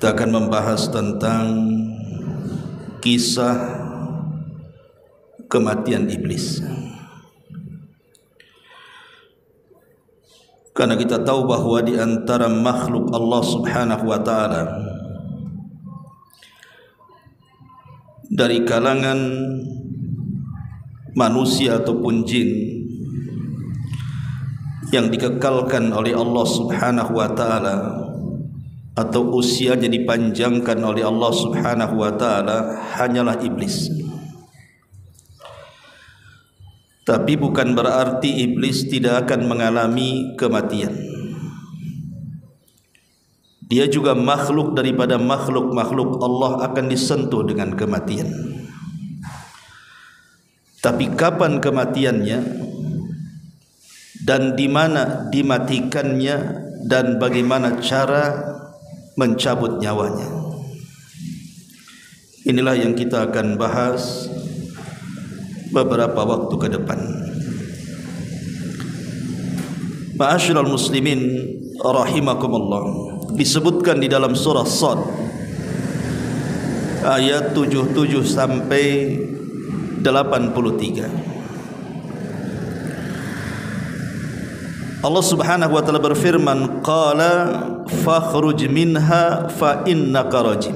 Kita akan membahas tentang kisah kematian iblis. Karena kita tahu bahwa di antara makhluk Allah Subhanahu wa taala dari kalangan manusia ataupun jin yang dikekalkan oleh Allah Subhanahu wa taala atau usianya dipanjangkan oleh Allah Subhanahu wa taala hanyalah iblis. Tapi bukan berarti iblis tidak akan mengalami kematian. Dia juga makhluk daripada makhluk-makhluk Allah, akan disentuh dengan kematian. Tapi kapan kematiannya dan di mana dimatikannya dan bagaimana cara mencabut nyawanya, inilah yang kita akan bahas beberapa waktu ke depan. Ma'asyiral muslimin rahimakumullah, disebutkan di dalam surah Shad ayat 77 sampai 83. Allah Subhanahu wa taala berfirman, qala fakhruj minha fa innaka rajim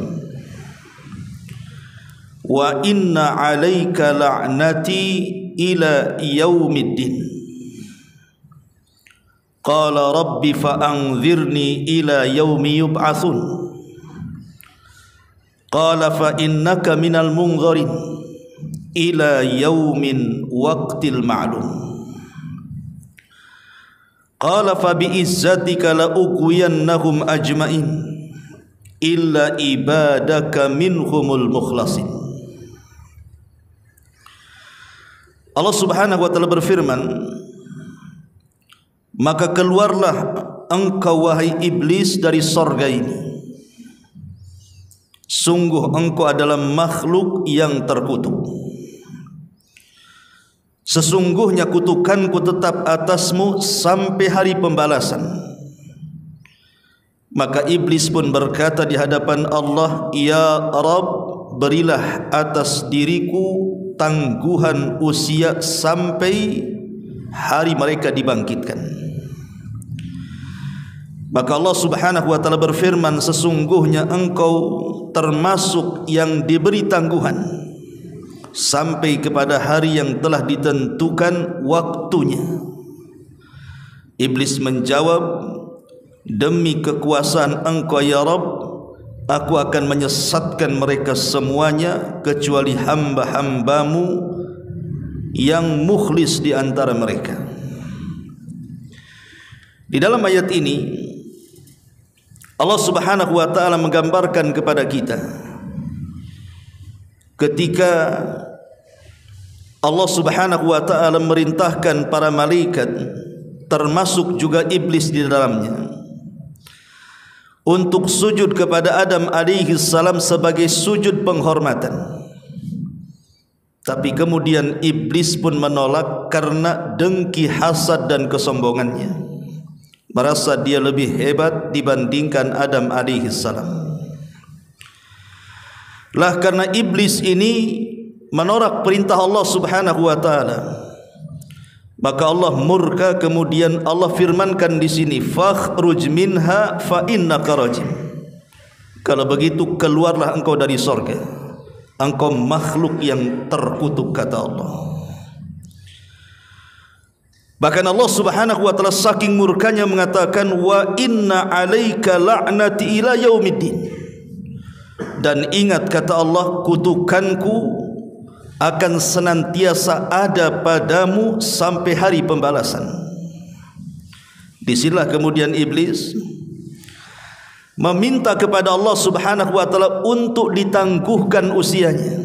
wa inna 'alaika la'nati ila yaumiddin. Qala rabbi fa anzirni ila yaumi yub'atsun. Qala fa innaka minal munzirin ila yaumin waqtil ma'lum. Qala fa bi'izzatika la ughwiyannahum ajma'in illa ibadaka minhumul mukhlasin. Allah Subhanahu wa taala berfirman, maka keluarlah engkau wahai iblis dari sorga ini. Sungguh engkau adalah makhluk yang terkutuk. Sesungguhnya kutukanku tetap atasmu sampai hari pembalasan. Maka iblis pun berkata di hadapan Allah, ya Rabb, berilah atas diriku tangguhan usia sampai hari mereka dibangkitkan. Maka Allah Subhanahu wa taala berfirman, sesungguhnya engkau termasuk yang diberi tangguhan sampai kepada hari yang telah ditentukan waktunya. Iblis menjawab, demi kekuasaan engkau ya Rabb, aku akan menyesatkan mereka semuanya kecuali hamba-hambamu yang mukhlis di antara mereka. Di dalam ayat ini Allah Subhanahu wa taala menggambarkan kepada kita ketika Allah Subhanahu wa taala merintahkan para malaikat, termasuk juga iblis di dalamnya, untuk sujud kepada Adam alaihi salam sebagai sujud penghormatan. Tapi kemudian iblis pun menolak karena dengki, hasad dan kesombongannya, merasa dia lebih hebat dibandingkan Adam alaihi salam. Lah karena iblis ini menolak perintah Allah Subhanahu wa taala, maka Allah murka. Kemudian Allah firmankan di sini, fakhruj minha fa innaka rajim. Kalau begitu keluarlah engkau dari sorga, engkau makhluk yang terkutuk, kata Allah. Bahkan Allah Subhanahu wa taala saking murkanya mengatakan, wa inna 'alaika la'nati ila yaumiddin. Dan ingat, kata Allah, kutukanku akan senantiasa ada padamu sampai hari pembalasan. Disinilah kemudian iblis meminta kepada Allah Subhanahu wa taala untuk ditangguhkan usianya.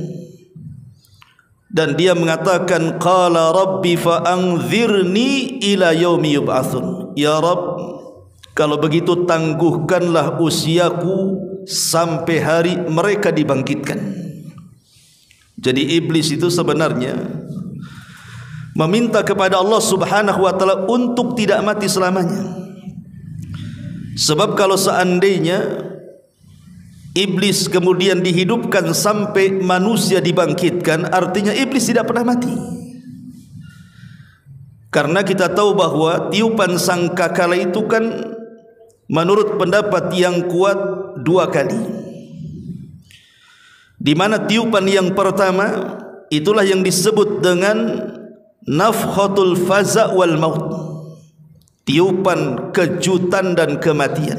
Dan dia mengatakan, qala rabbi fa anzirni ila yaumi yub'atsun. Ya Rabb, kalau begitu tangguhkanlah usiaku sampai hari mereka dibangkitkan. Jadi iblis itu sebenarnya meminta kepada Allah Subhanahu wa taala untuk tidak mati selamanya. Sebab kalau seandainya iblis kemudian dihidupkan sampai manusia dibangkitkan, artinya iblis tidak pernah mati. Karena kita tahu bahwa tiupan sangkakala itu kan menurut pendapat yang kuat 2 kali. Di mana tiupan yang pertama itulah yang disebut dengan nafkhatul faza' wal maut, tiupan kejutan dan kematian.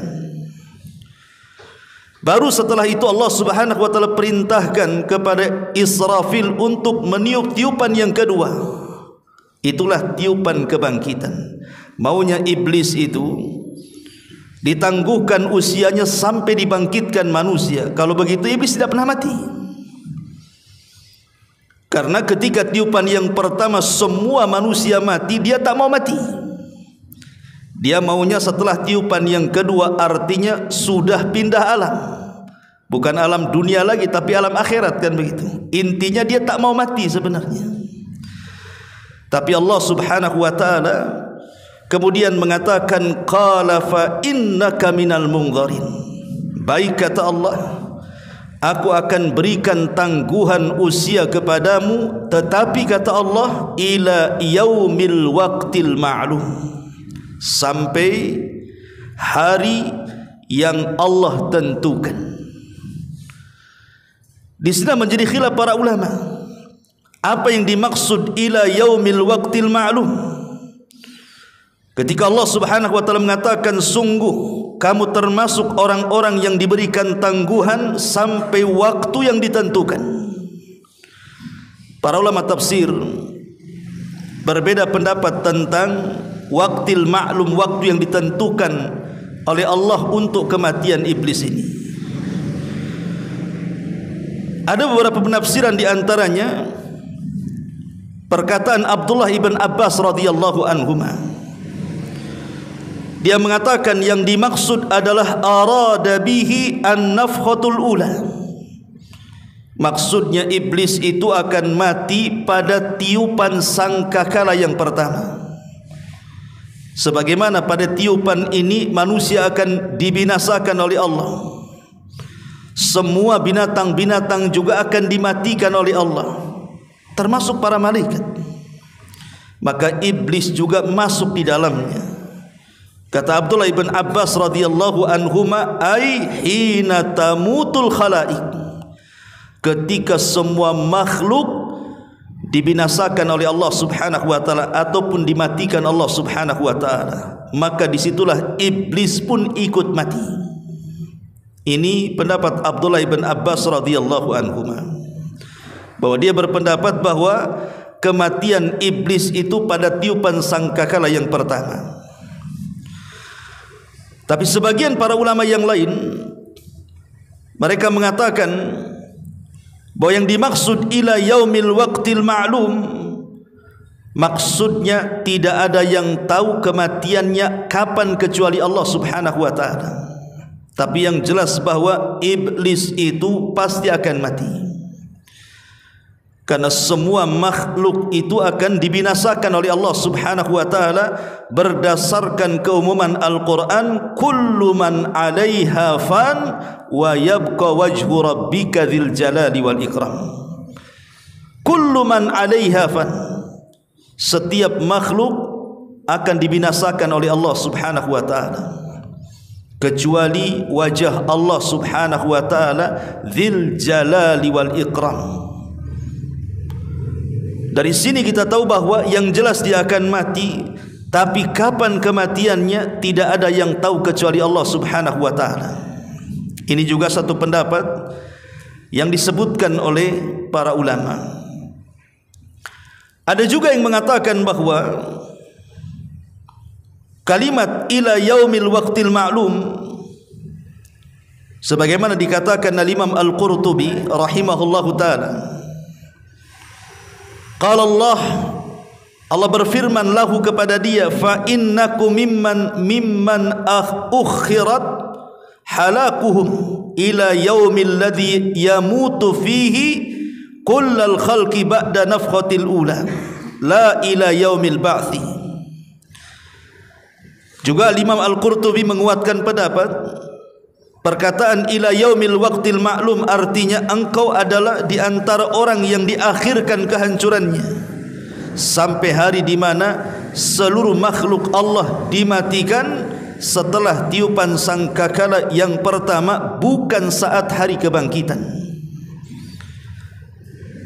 Baru setelah itu Allah Subhanahu wa taala perintahkan kepada Israfil untuk meniup tiupan yang kedua. Itulah tiupan kebangkitan. Maunya iblis itu ditangguhkan usianya sampai dibangkitkan manusia. Kalau begitu iblis tidak pernah mati. Karena ketika tiupan yang pertama semua manusia mati, dia tak mau mati. Dia maunya setelah tiupan yang kedua, artinya sudah pindah alam. Bukan alam dunia lagi, tapi alam akhirat, kan begitu. Intinya dia tak mau mati sebenarnya. Tapi Allah Subhanahu wa taala kemudian mengatakan, qala fa innaka minal munzarin. Baik, kata Allah, aku akan berikan tangguhan usia kepadamu, tetapi kata Allah, ila yaumil waqtil ma'lum, sampai hari yang Allah tentukan. Di sini menjadi khilaf para ulama, apa yang dimaksud ila yaumil waqtil ma'lum. Ketika Allah Subhanahu wa taala mengatakan, sungguh kamu termasuk orang-orang yang diberikan tangguhan sampai waktu yang ditentukan. Para ulama tafsir berbeda pendapat tentang waqtil ma'lum, waktu yang ditentukan oleh Allah untuk kematian iblis ini. Ada beberapa penafsiran, di antaranya perkataan Abdullah ibn Abbas radhiyallahu anhuma. Dia mengatakan yang dimaksud adalah arada bihi an-nafkhatul ula. Maksudnya iblis itu akan mati pada tiupan sangkakala yang pertama. Sebagaimana pada tiupan ini manusia akan dibinasakan oleh Allah. Semua binatang-binatang juga akan dimatikan oleh Allah, termasuk para malaikat. Maka iblis juga masuk di dalamnya. Kata Abdullah ibn Abbas radhiyallahu anhuma, ai hina tamutul khalaik, ketika semua makhluk dibinasakan oleh Allah Subhanahu wa taala ataupun dimatikan Allah Subhanahu wa taala, maka disitulah iblis pun ikut mati. Ini pendapat Abdullah ibn Abbas radhiyallahu anhuma, bahwa dia berpendapat bahwa kematian iblis itu pada tiupan sangkakala yang pertama. Tapi sebagian para ulama yang lain, mereka mengatakan bahwa yang dimaksud ila yaumil waqtil ma'lum, maksudnya tidak ada yang tahu kematiannya kapan kecuali Allah Subhanahu wa taala. Tapi yang jelas bahwa iblis itu pasti akan mati, karena semua makhluk itu akan dibinasakan oleh Allah Subhanahu wa taala berdasarkan keumuman Al-Qur'an, kullu man 'alaiha fan wa yabqa wajhu rabbika dzil jalali wal ikram. Kullu man 'alaiha fan, setiap makhluk akan dibinasakan oleh Allah Subhanahu wa taala kecuali wajah Allah Subhanahu wa taala dzil jalali wal ikram. Dari sini kita tahu bahwa yang jelas dia akan mati, tapi kapan kematiannya tidak ada yang tahu kecuali Allah Subhanahu wa taala. Ini juga satu pendapat yang disebutkan oleh para ulama. Ada juga yang mengatakan bahwa kalimat ila yaumil waqtil ma'lum, sebagaimana dikatakan oleh Imam Al-Qurtubi rahimahullahu taala, qala Allah berfirman lahu kepada dia, fa innakum mimman ukhirat halakuhum ila yaumil ladzi yamutu fihi kullal khalqi ba'da nafkhatil ula la ila yaumil ba'thi. Juga Imam Al-Qurtubi menguatkan pendapat Perkataan ila yaumil waqtil ma'lum artinya engkau adalah di antara orang yang diakhirkan kehancurannya, sampai hari di mana seluruh makhluk Allah dimatikan setelah tiupan sangkakala yang pertama, bukan saat hari kebangkitan.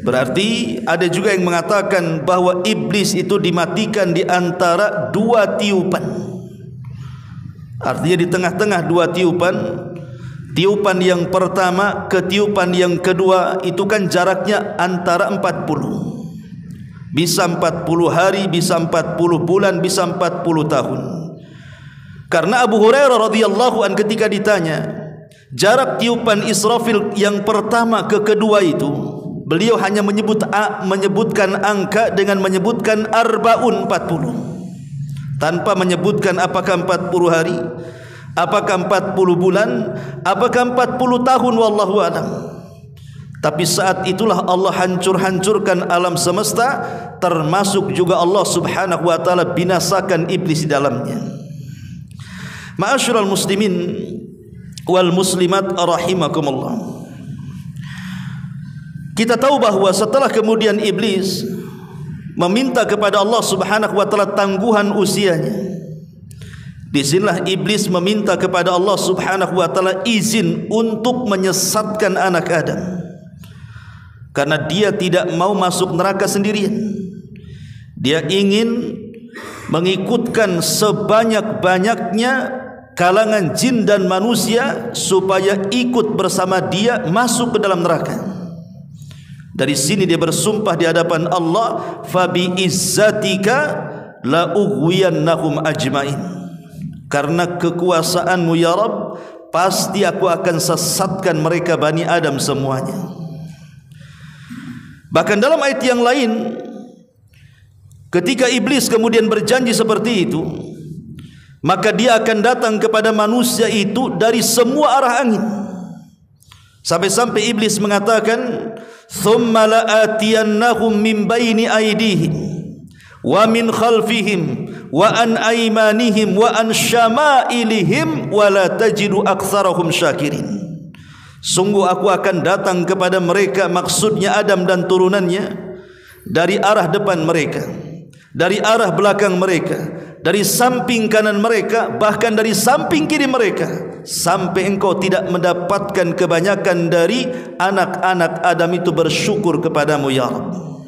Berarti ada juga yang mengatakan bahwa iblis itu dimatikan di antara dua tiupan. Artinya di tengah-tengah dua tiupan, tiupan yang pertama ke tiupan yang kedua itu kan jaraknya antara 40. Bisa 40 hari, bisa 40 bulan, bisa 40 tahun. Karena Abu Hurairah radhiyallahu an ketika ditanya jarak tiupan Israfil yang pertama ke kedua itu, beliau hanya menyebutkan angka dengan menyebutkan arbaun 40, tanpa menyebutkan apakah 40 hari, apakah 40 bulan, apakah 40 tahun, wallahu a'lam. Tapi saat itulah Allah hancurkan alam semesta, termasuk juga Allah subhanahu wa ta'ala binasakan iblis di dalamnya. Ma'asyiral muslimin wal muslimat rahimakumullah. Kita tahu bahwa setelah kemudian iblis meminta kepada Allah subhanahu wa ta'ala tangguhan usianya, disinilah iblis meminta kepada Allah subhanahu wa ta'ala izin untuk menyesatkan anak Adam, karena dia tidak mau masuk neraka sendirian. Dia ingin mengikutkan sebanyak-banyaknya kalangan jin dan manusia supaya ikut bersama dia masuk ke dalam neraka. Dari sini dia bersumpah di hadapan Allah, fabi izzatika la ughwiyannahum ajmain, karena kekuasaanmu ya Rabb, pasti aku akan sesatkan mereka Bani Adam semuanya. Bahkan dalam ayat yang lain, ketika iblis kemudian berjanji seperti itu, maka dia akan datang kepada manusia itu dari semua arah angin. Sampai-sampai iblis mengatakan, thumma la'atiyannahum min baini aydihim wa min khalfihim wa an aymanihim wa an syama'ilihim wa la tajidu aktsarahum syakirin. Sungguh aku akan datang kepada mereka, maksudnya Adam dan turunannya, dari arah depan mereka, dari arah belakang mereka, dari samping kanan mereka, bahkan dari samping kiri mereka, sampai engkau tidak mendapatkan kebanyakan dari anak-anak Adam itu bersyukur kepadamu ya Rabb.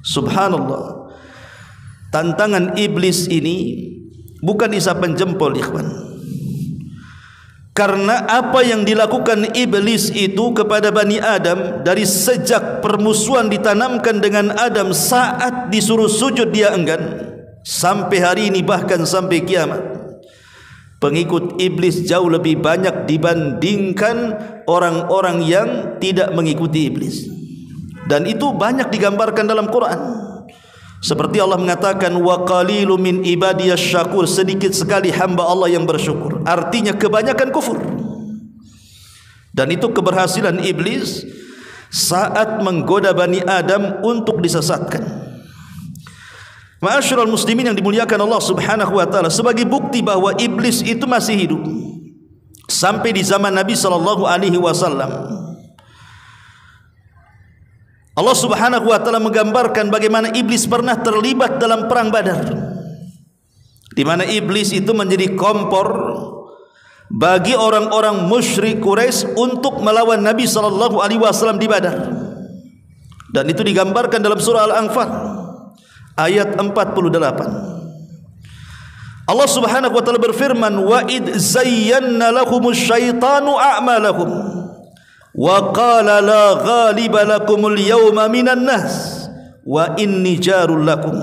Subhanallah. Tantangan iblis ini bukan isapan jempol, ikhwan. Karena apa yang dilakukan iblis itu kepada Bani Adam, dari sejak permusuhan ditanamkan dengan Adam saat disuruh sujud dia enggan, sampai hari ini bahkan sampai kiamat, pengikut iblis jauh lebih banyak dibandingkan orang-orang yang tidak mengikuti iblis. Dan itu banyak digambarkan dalam Quran. Seperti Allah mengatakan, wa qalilum min ibadiyasy syakur, sedikit sekali hamba Allah yang bersyukur. Artinya kebanyakan kufur. Dan itu keberhasilan iblis saat menggoda Bani Adam untuk disesatkan. Ma'asyiral muslimin yang dimuliakan Allah subhanahu wa ta'ala, sebagai bukti bahwa iblis itu masih hidup sampai di zaman Nabi sallallahu alaihi wasallam, Allah subhanahu wa ta'ala menggambarkan bagaimana iblis pernah terlibat dalam perang Badar, di mana iblis itu menjadi kompor bagi orang-orang musyrik Quraisy untuk melawan Nabi sallallahu alaihi wasallam di Badar. Dan itu digambarkan dalam surah Al-Anfal ayat 48. Allah subhanahu wa ta'ala berfirman, wa id zayyana lahumus syaitanu a'malahum wa qala la ghaliba lakumul yawma minan nas wa inni jarul lakum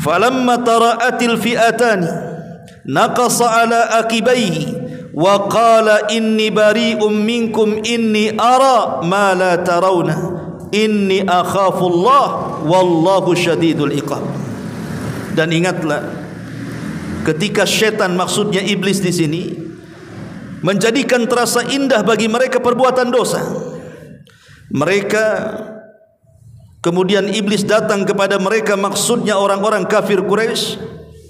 falamma tara'atil fi'atani naqasa ala akibaihi wa qala inni bari'um minkum inni ara ma la tarawna inni akhafu Allah wallahu syadidul iqab. Dan ingatlah ketika syaitan, maksudnya iblis di sini, menjadikan terasa indah bagi mereka perbuatan dosa. Mereka kemudian iblis datang kepada mereka, maksudnya orang-orang kafir Quraisy,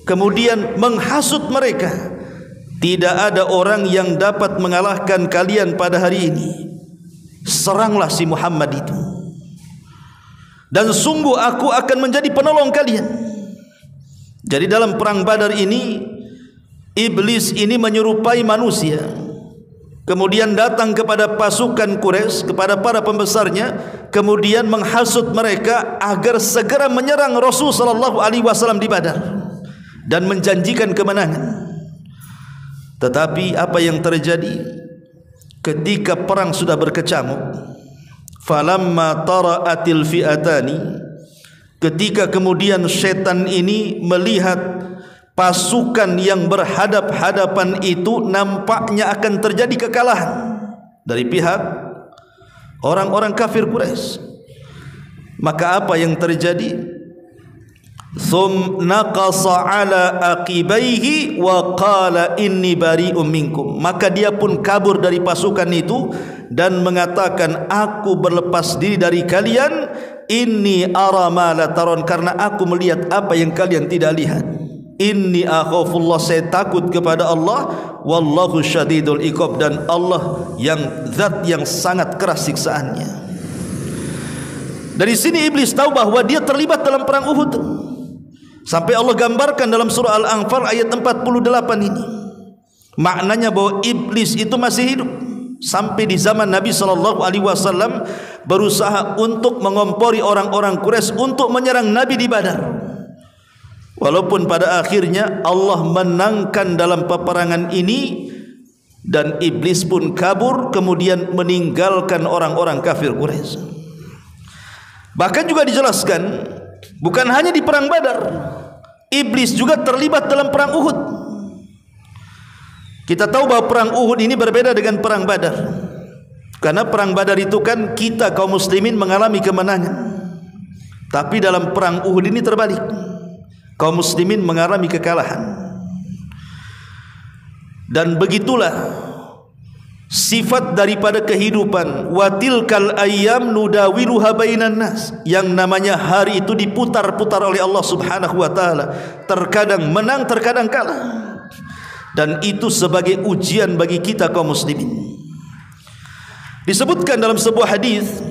kemudian menghasut mereka tidak ada orang yang dapat mengalahkan kalian pada hari ini. Seranglah si Muhammad itu, dan sungguh aku akan menjadi penolong kalian. Jadi dalam perang Badar ini, iblis ini menyerupai manusia, kemudian datang kepada pasukan Quraisy, kepada para pembesarnya, kemudian menghasut mereka agar segera menyerang Rasul sallallahu alaihi wasallam di Badar dan menjanjikan kemenangan. Tetapi apa yang terjadi ketika perang sudah berkecamuk? Falamma tara'atil fi'atani, ketika kemudian setan ini melihat pasukan yang berhadap-hadapan itu nampaknya akan terjadi kekalahan dari pihak orang-orang kafir Quraisy, maka apa yang terjadi? Naqasa ala aqibaihi wa qala inni bari'um minkum, maka dia pun kabur dari pasukan itu dan mengatakan, aku berlepas diri dari kalian, inni ara ma la taron, karena aku melihat apa yang kalian tidak lihat. Inni akhafullah, saya takut kepada Allah, wallahu syadidul iqab, dan Allah yang zat yang sangat keras siksaannya. Dari sini iblis tahu bahwa dia terlibat dalam perang Uhud, sampai Allah gambarkan dalam surah Al-Anfal ayat 48 ini. Maknanya bahwa iblis itu masih hidup sampai di zaman Nabi SAW berusaha untuk mengompori orang-orang Quraisy untuk menyerang Nabi di Badar. Walaupun pada akhirnya Allah menangkan dalam peperangan ini dan iblis pun kabur, kemudian meninggalkan orang-orang kafir Quraisy. Bahkan juga dijelaskan, bukan hanya di perang Badar, iblis juga terlibat dalam perang Uhud. Kita tahu bahwa perang Uhud ini berbeda dengan perang Badar, karena perang Badar itu kan kita kaum muslimin mengalami kemenangan, tapi dalam perang Uhud ini terbalik, kaum muslimin mengalami kekalahan. Dan begitulah sifat daripada kehidupan. Watilkal ayyam nudawiluha bainan nas, yang namanya hari itu diputar-putar oleh Allah Subhanahu wa taala, terkadang menang, terkadang kalah. Dan itu sebagai ujian bagi kita kaum muslimin. Disebutkan dalam sebuah hadis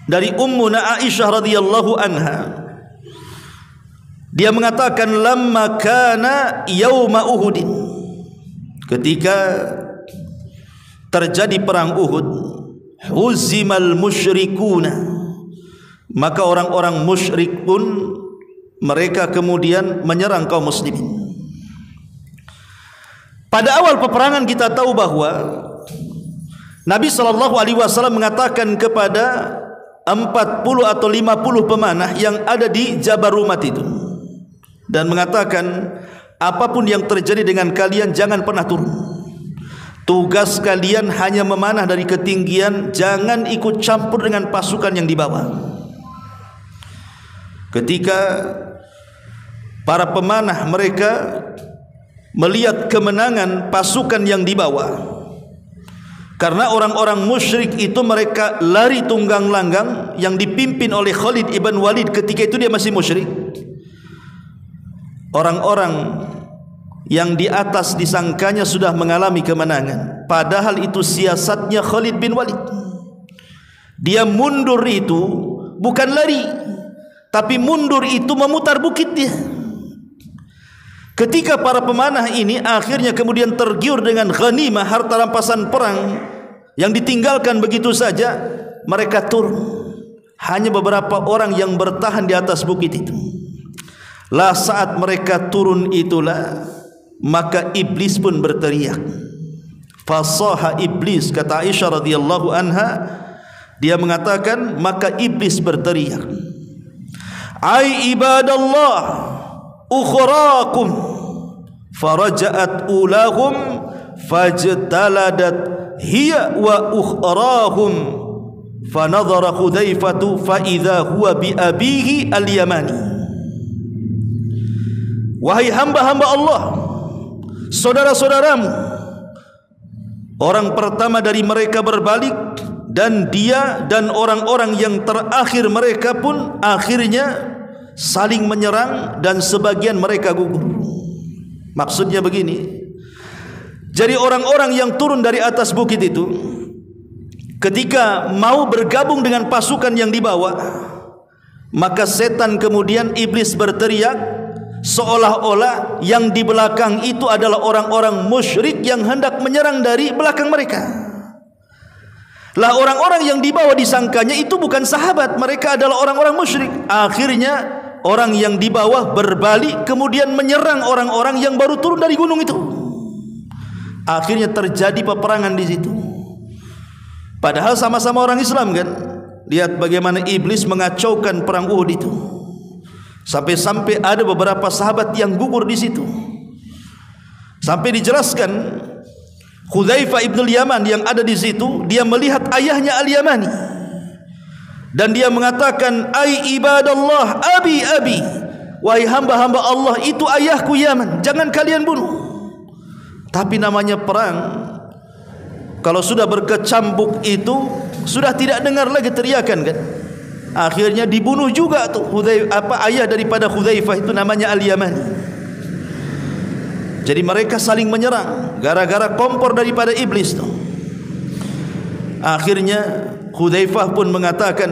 dari Ummuna Aisyah radhiyallahu anha, dia mengatakan, lamma kana yauma Uhudin, ketika terjadi perang Uhud, huzimal musyrikuna, maka orang-orang musyrik pun mereka kemudian menyerang kaum muslimin. Pada awal peperangan kita tahu bahwa Nabi SAW mengatakan kepada 40 atau 50 pemanah yang ada di Jabal Rumat itu, dan mengatakan, apapun yang terjadi dengan kalian jangan pernah turun. Tugas kalian hanya memanah dari ketinggian, jangan ikut campur dengan pasukan yang di bawah. Ketika para pemanah mereka melihat kemenangan pasukan yang di bawah, karena orang-orang musyrik itu mereka lari tunggang langgang yang dipimpin oleh Khalid ibn Walid, ketika itu dia masih musyrik. Orang-orang yang di atas disangkanya sudah mengalami kemenangan, padahal itu siasatnya Khalid bin Walid. Dia mundur itu bukan lari, tapi mundur itu memutar bukit dia. Ketika para pemanah ini akhirnya kemudian tergiur dengan ghanimah, harta rampasan perang yang ditinggalkan begitu saja, mereka turun. Hanya beberapa orang yang bertahan di atas bukit itu. Lah saat mereka turun itulah, maka iblis pun berteriak. Fasaha iblis, kata Aisyah radhiyallahu anha, dia mengatakan, maka iblis berteriak, ai ibadallah ukhrakum, faraja'at ulahum fajtaladat hiya wa ukhrahum, fanadhara Hudzaifatu fa idza huwa bi abihi al-Yamani. Wahai hamba-hamba Allah, saudara-saudaramu, orang pertama dari mereka berbalik, dan dia dan orang-orang yang terakhir mereka pun akhirnya saling menyerang dan sebagian mereka gugur. Maksudnya begini, Jadi orang-orang yang turun dari atas bukit itu ketika mau bergabung dengan pasukan yang dibawa, maka setan kemudian iblis berteriak seolah-olah yang di belakang itu adalah orang-orang musyrik yang hendak menyerang dari belakang mereka. Lah orang-orang yang dibawa disangkanya itu bukan sahabat, mereka adalah orang-orang musyrik. Akhirnya orang yang di bawah berbalik kemudian menyerang orang-orang yang baru turun dari gunung itu. Akhirnya terjadi peperangan di situ. Padahal sama-sama orang Islam kan. Lihat bagaimana iblis mengacaukan perang Uhud itu. Sampai-sampai ada beberapa sahabat yang gugur di situ. Sampai dijelaskan Hudzaifah ibn al-Yaman yang ada di situ, dia melihat ayahnya Al-Yamani. Dan dia mengatakan, "Ai ibadallah, abi. Wahai hamba-hamba Allah, itu ayahku Yaman, jangan kalian bunuh." Tapi namanya perang, kalau sudah berkecambuk itu sudah tidak dengar lagi teriakan kan. Akhirnya dibunuh juga tuh ayah daripada Hudzaifah itu namanya Al-Yamani. Jadi mereka saling menyerang gara-gara kompor daripada iblis tuh. Akhirnya Hudzaifah pun mengatakan,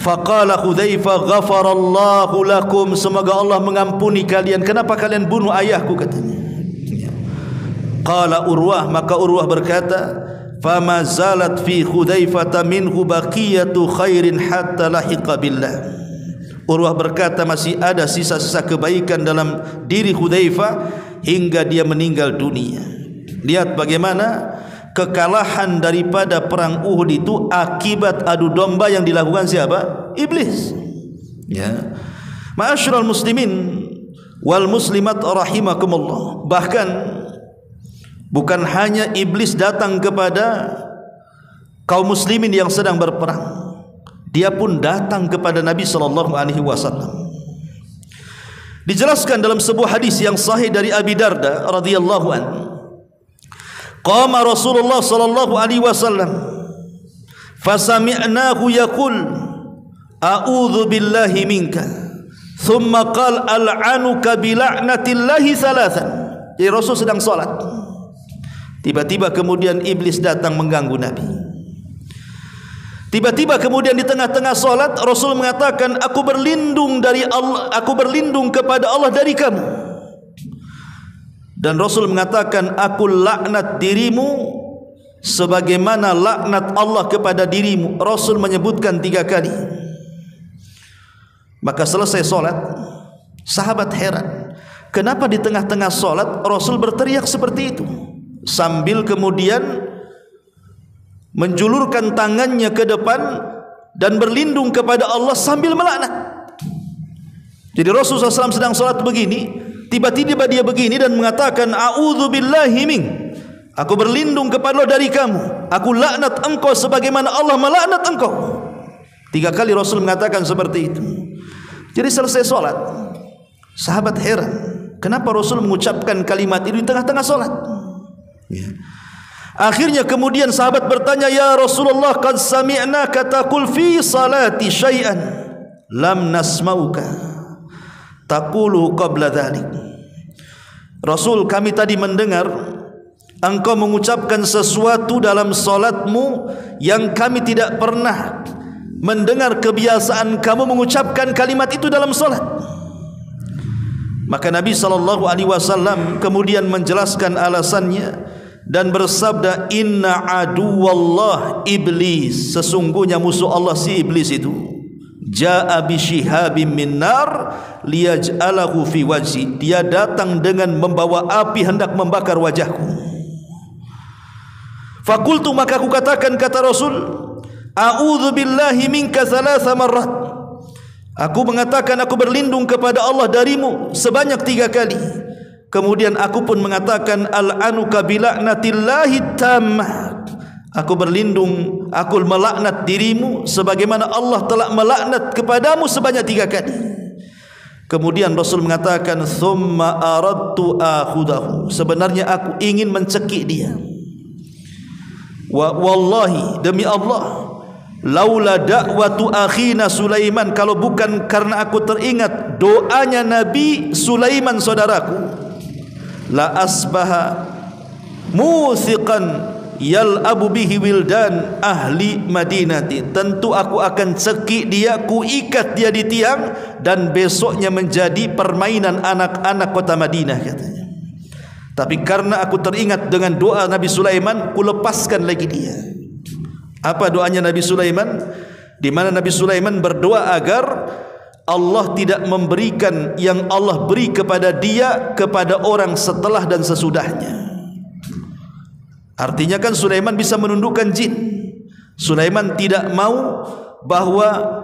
faqala Hudzaifah ghafarallahu lakum, semoga Allah mengampuni kalian, kenapa kalian bunuh ayahku, katanya. Qala Urwah, maka Urwah berkata, fama zalat fi Hudzaifah minhu baqiyatu khairin hatta lahiqa billah. Urwah berkata masih ada sisa-sisa kebaikan dalam diri Hudzaifah hingga dia meninggal dunia. Lihat bagaimana kekalahan daripada perang Uhud itu akibat adu domba yang dilakukan siapa? Iblis. Ya. Ma'asyiral muslimin wal muslimat rahimakumullah. Bahkan bukan hanya iblis datang kepada kaum muslimin yang sedang berperang, dia pun datang kepada Nabi sallallahu alaihi wasallam. Dijelaskan dalam sebuah hadis yang sahih dari Abi Darda radhiyallahu anhu, qama Rasulullah sallallahu alaihi wasallam fasami'nahu yaqul a'udzu billahi minka thumma qala al'anuka bi la'natillahi thalathan. Jadi Rasul sedang salat, tiba-tiba kemudian iblis datang mengganggu Nabi. Tiba-tiba kemudian di tengah-tengah solat Rasul mengatakan, aku berlindung dari Allah, aku berlindung kepada Allah dari kamu. Dan Rasul mengatakan, aku laknat dirimu sebagaimana laknat Allah kepada dirimu. Rasul menyebutkan 3 kali. Maka selesai solat, sahabat heran, kenapa di tengah-tengah solat Rasul berteriak seperti itu, sambil kemudian menjulurkan tangannya ke depan dan berlindung kepada Allah sambil melaknat. Jadi Rasulullah SAW sedang salat begini, tiba-tiba dia begini dan mengatakan, a'udzu billahi min, aku berlindung kepada Allah dari kamu, aku laknat engkau sebagaimana Allah melaknat engkau. 3 kali Rasul mengatakan seperti itu. Jadi selesai salat, sahabat heran, kenapa Rasul mengucapkan kalimat itu di tengah-tengah salat? Ya. Akhirnya kemudian sahabat bertanya, ya Rasulullah, qad sami'naka taqul fi salati syai'an lam nasma'uka taqulu qabla dhalik. Rasul, kami tadi mendengar engkau mengucapkan sesuatu dalam salatmu yang kami tidak pernah mendengar kebiasaan kamu mengucapkan kalimat itu dalam salat. Maka Nabi SAW kemudian menjelaskan alasannya dan bersabda, inna aduwallah iblis, sesungguhnya musuh Allah si iblis itu, jaa bi shihabim min nar liyaj'alahu fi wajhi, dia datang dengan membawa api hendak membakar wajahku. Fakultu, maka aku katakan, kata Rasul, a'udzu billahi minka 3 marrat, aku mengatakan aku berlindung kepada Allah darimu sebanyak 3 kali. Kemudian aku pun mengatakan, al'anuka bila'natillahi tammah, aku berlindung, aku melaknat dirimu sebagaimana Allah telah melaknat kepadamu sebanyak 3 kali. Kemudian Rasul mengatakan, thumma aradtu akhudahu, sebenarnya aku ingin mencekik dia. Wallahi, demi Allah, laula da'watu akhina Sulaiman, kalau bukan karena aku teringat doanya Nabi Sulaiman saudaraku, la asbaha musiqan yal'abu bihi wildan ahli Madinati. Tentu aku akan cekik dia, ku ikat dia di tiang, dan besoknya menjadi permainan anak-anak kota Madinah, katanya. Tapi karena aku teringat dengan doa Nabi Sulaiman, ku lepaskan lagi dia. Apa doanya Nabi Sulaiman? Di mana Nabi Sulaiman berdoa agar Allah tidak memberikan yang Allah beri kepada dia kepada orang setelah dan sesudahnya. Artinya kan Sulaiman bisa menundukkan jin. Sulaiman tidak mau bahwa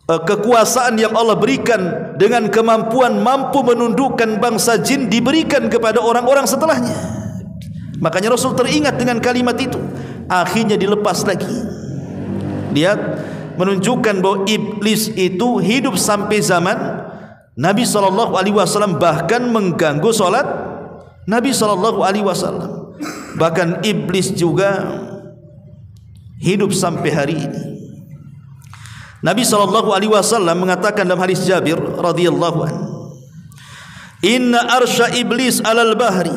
kekuasaan yang Allah berikan dengan kemampuan mampu menundukkan bangsa jin diberikan kepada orang-orang setelahnya. Makanya Rasul teringat dengan kalimat itu. Akhirnya dilepas lagi. Lihat, menunjukkan bahwa iblis itu hidup sampai zaman Nabi SAW, bahkan mengganggu solat Nabi SAW. Bahkan iblis juga hidup sampai hari ini. Nabi SAW mengatakan dalam hadis Jabir radhiyallahu anhu, inna arsya iblis alal bahri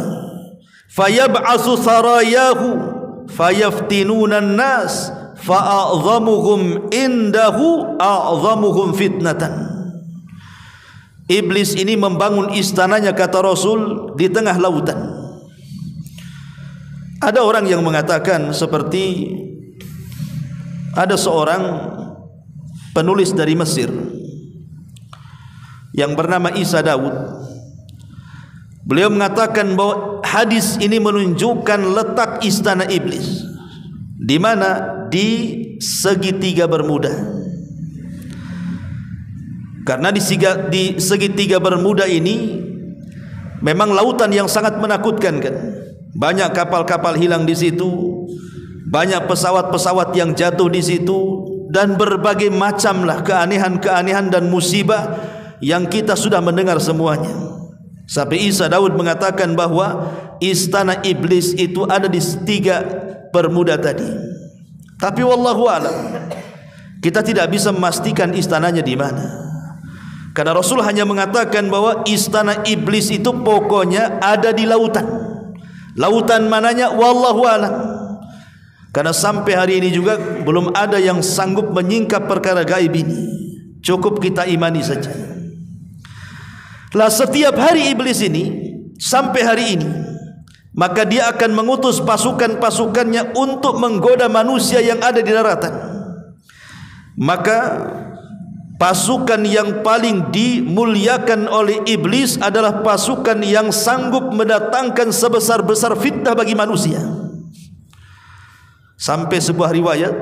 fayab'asu sarayahu fayaftinuna an-nas fa'a'zamuhum indahu a'zamuhum fitnatan. Iblis ini membangun istananya, kata Rasul, di tengah lautan. Ada orang yang mengatakan seperti ada seorang penulis dari Mesir yang bernama Isa Daud. Beliau mengatakan bahwa hadis ini menunjukkan letak istana iblis di mana? Di segitiga Bermuda. Karena di segitiga Bermuda ini memang lautan yang sangat menakutkan, kan? Banyak kapal-kapal hilang di situ, banyak pesawat-pesawat yang jatuh di situ, dan berbagai macamlah keanehan-keanehan dan musibah yang kita sudah mendengar semuanya. Sampai Isa Daud mengatakan bahwa istana iblis itu ada di tiga Bermuda tadi. Tapi wallahu alam, kita tidak bisa memastikan istananya di mana. Karena Rasul hanya mengatakan bahwa istana iblis itu pokoknya ada di lautan. Lautan mananya wallahu alam. Karena sampai hari ini juga belum ada yang sanggup menyingkap perkara gaib ini. Cukup kita imani saja. Lah setiap hari iblis ini sampai hari ini, maka dia akan mengutus pasukan-pasukannya untuk menggoda manusia yang ada di daratan. Maka pasukan yang paling dimuliakan oleh iblis adalah pasukan yang sanggup mendatangkan sebesar-besar fitnah bagi manusia. Sampai sebuah riwayat,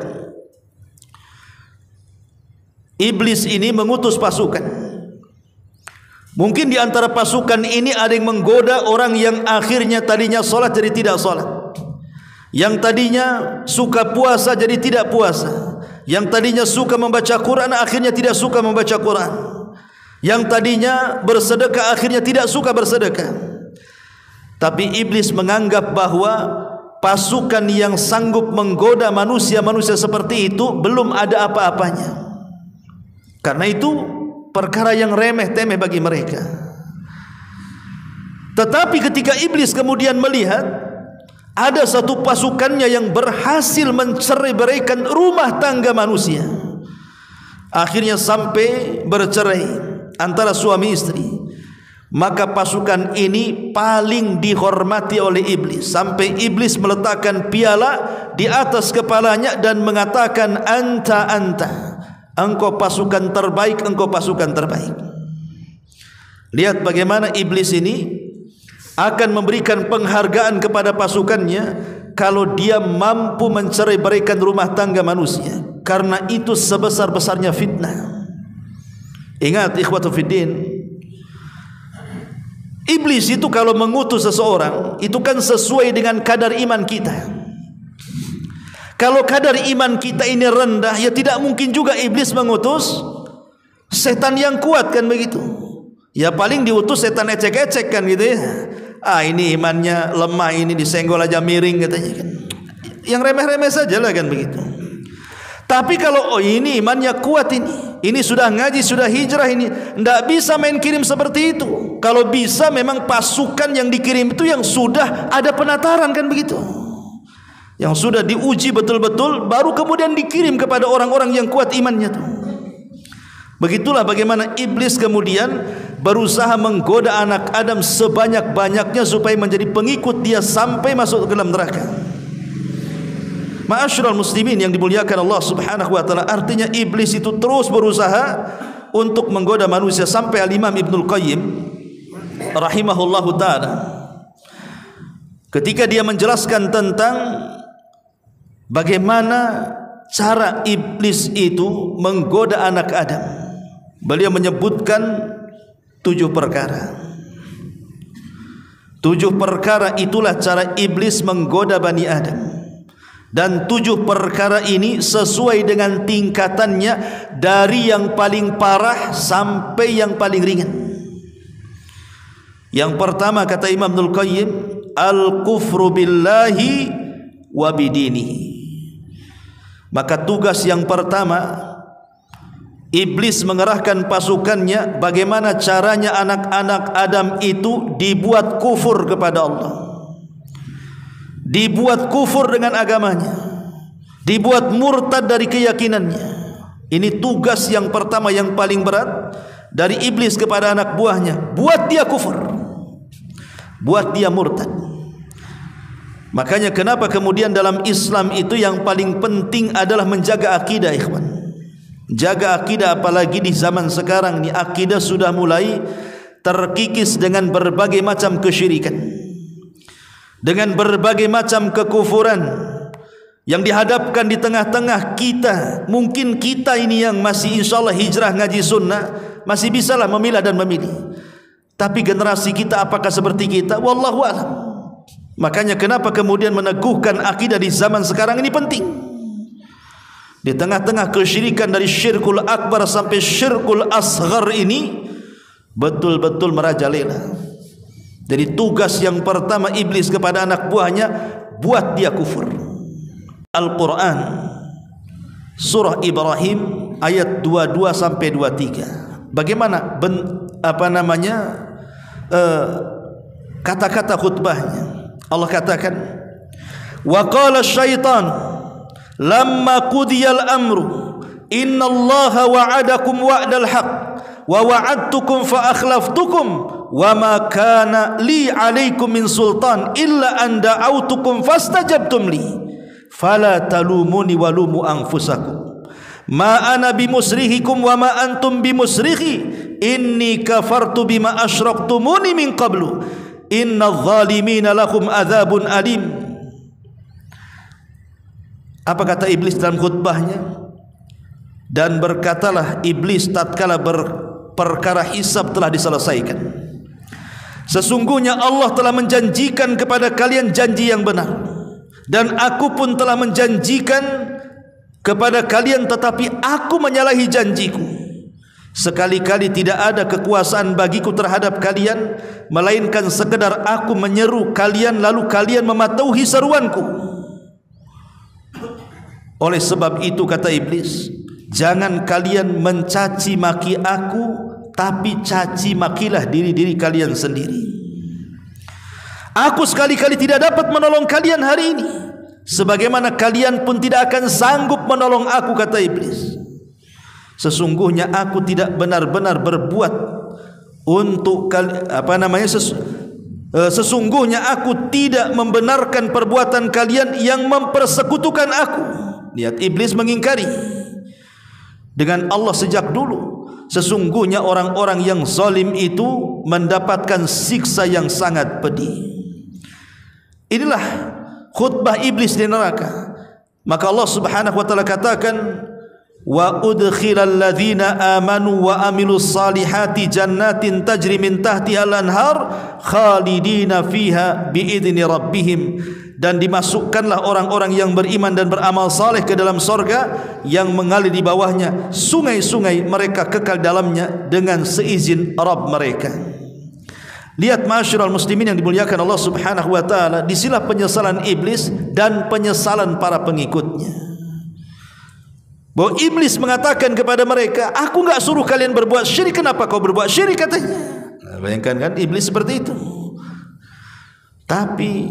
iblis ini mengutus pasukan. Mungkin di antara pasukan ini ada yang menggoda orang yang akhirnya tadinya sholat jadi tidak sholat, yang tadinya suka puasa jadi tidak puasa, yang tadinya suka membaca Quran akhirnya tidak suka membaca Quran, yang tadinya bersedekah akhirnya tidak suka bersedekah. Tapi iblis menganggap bahwa pasukan yang sanggup menggoda manusia-manusia seperti itu belum ada apa-apanya. Karena itu perkara yang remeh-temeh bagi mereka. Tetapi ketika iblis kemudian melihat ada satu pasukannya yang berhasil mencerai-beraikan rumah tangga manusia, akhirnya sampai bercerai antara suami istri, maka pasukan ini paling dihormati oleh iblis. Sampai iblis meletakkan piala di atas kepalanya dan mengatakan, anta, engkau pasukan terbaik, engkau pasukan terbaik. Lihat bagaimana iblis ini akan memberikan penghargaan kepada pasukannya kalau dia mampu mencerai-beraikan rumah tangga manusia. Karena itu sebesar-besarnya fitnah. Ingat ikhwatu fiddin, iblis itu kalau mengutus seseorang itu kan sesuai dengan kadar iman kita. Kalau kadar iman kita ini rendah, ya tidak mungkin juga iblis mengutus setan yang kuat, kan begitu. Ya paling diutus setan ecek-ecek, kan gitu ya. Ini imannya lemah, ini disenggol aja miring katanya, kan. Yang remeh-remeh saja lah, kan begitu. Tapi kalau ini imannya kuat ini, ini sudah ngaji, sudah hijrah ini. Tidak bisa main kirim seperti itu. Kalau bisa memang pasukan yang dikirim itu yang sudah ada penataran, kan begitu, yang sudah diuji betul-betul, baru kemudian dikirim kepada orang-orang yang kuat imannya tuh. Begitulah bagaimana iblis kemudian berusaha menggoda anak Adam sebanyak-banyaknya supaya menjadi pengikut dia sampai masuk ke dalam neraka. Ma'asyiral muslimin yang dimuliakan Allah Subhanahu wa taala, artinya iblis itu terus berusaha untuk menggoda manusia sampai Al-Imam Ibnul Qayyim rahimahullahu taala ketika dia menjelaskan tentang bagaimana cara iblis itu menggoda anak Adam, beliau menyebutkan 7 perkara. 7 perkara itulah cara iblis menggoda Bani Adam. Dan 7 perkara ini sesuai dengan tingkatannya, dari yang paling parah sampai yang paling ringan. Yang pertama kata Imam Ibnul Qayyim, al-kufru billahi wa bidinihi. Maka tugas yang pertama, iblis mengerahkan pasukannya bagaimana caranya anak-anak Adam itu dibuat kufur kepada Allah, dibuat kufur dengan agamanya, dibuat murtad dari keyakinannya. Ini tugas yang pertama yang paling berat dari iblis kepada anak buahnya, buat dia kufur, buat dia murtad. Makanya kenapa kemudian dalam Islam itu yang paling penting adalah menjaga akidah, ikhwan. Jaga akidah, apalagi di zaman sekarang ini akidah sudah mulai terkikis dengan berbagai macam kesyirikan, dengan berbagai macam kekufuran yang dihadapkan di tengah-tengah kita. Mungkin kita ini yang masih insyaAllah hijrah ngaji sunnah masih bisalah memilah dan memilih, tapi generasi kita apakah seperti kita? Wallahu a'lam. Makanya kenapa kemudian meneguhkan akidah di zaman sekarang ini penting. Di tengah-tengah kesyirikan dari syirkul akbar sampai syirkul asghar ini betul-betul merajalela. Jadi tugas yang pertama iblis kepada anak buahnya, buat dia kufur. Al-Quran surah Ibrahim ayat 22 sampai 23. Bagaimana kata-kata khutbahnya? Allah katakan, wa qala syaitan lamma qudiyal amru innallaha wa'adakum wa'dal haqq wa wa'adtukum fa akhlaftukum wa ma kana li 'alaikum min sultan illa an da'autukum fastajabtum li fala talumuni walumu anfusakum ma ana bimusrihikum wa ma antum bimusrikhi inni kafartu bima asyraktumuni min qablu innadh zalimina lahum adzabun alim. Apa kata iblis dalam khutbahnya? Dan berkatalah iblis tatkala perkara hisab telah diselesaikan, sesungguhnya Allah telah menjanjikan kepada kalian janji yang benar, dan aku pun telah menjanjikan kepada kalian, tetapi aku menyalahi janjiku. Sekali-kali tidak ada kekuasaan bagiku terhadap kalian, melainkan sekedar aku menyeru kalian lalu kalian mematuhi seruanku. Oleh sebab itu kata iblis, jangan kalian mencaci maki aku, tapi caci makilah diri-diri kalian sendiri. Aku sekali-kali tidak dapat menolong kalian hari ini, sebagaimana kalian pun tidak akan sanggup menolong aku, kata iblis. Sesungguhnya aku tidak benar-benar berbuat untuk sesungguhnya aku tidak membenarkan perbuatan kalian yang mempersekutukan aku. Lihat, iblis mengingkari dengan Allah sejak dulu. Sesungguhnya orang-orang yang zalim itu mendapatkan siksa yang sangat pedih. Inilah khutbah iblis di neraka. Maka Allah Subhanahu wa taala katakan, wa udkhilal ladzina amanu wa amilus salihati jannatin tajri min tahtiha al-anhar khalidina fiha biidzni rabbihim, dan dimasukkanlah orang-orang yang beriman dan beramal saleh ke dalam sorga yang mengalir di bawahnya sungai-sungai, mereka kekal dalamnya dengan seizin Rabb mereka. Lihat ma'asyiral muslimin yang dimuliakan Allah Subhanahu wa taala, disinilah penyesalan iblis dan penyesalan para pengikutnya. Bahwa iblis mengatakan kepada mereka, aku enggak suruh kalian berbuat syirik, kenapa kau berbuat syirik katanya. Bayangkan kan, iblis seperti itu. Tapi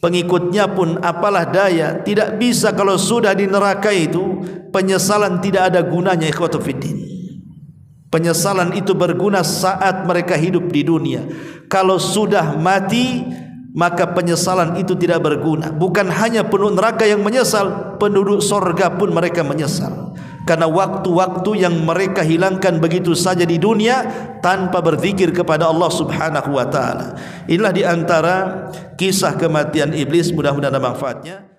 pengikutnya pun apalah daya, tidak bisa. Kalau sudah di neraka itu, penyesalan tidak ada gunanya, ikhwatu fiddin. Penyesalan itu berguna saat mereka hidup di dunia. Kalau sudah mati, maka penyesalan itu tidak berguna. Bukan hanya penduduk neraka yang menyesal, penduduk sorga pun mereka menyesal. Karena waktu-waktu yang mereka hilangkan begitu saja di dunia tanpa berzikir kepada Allah Subhanahu wa taala. Inilah di antara kisah kematian iblis, mudah-mudahan ada manfaatnya.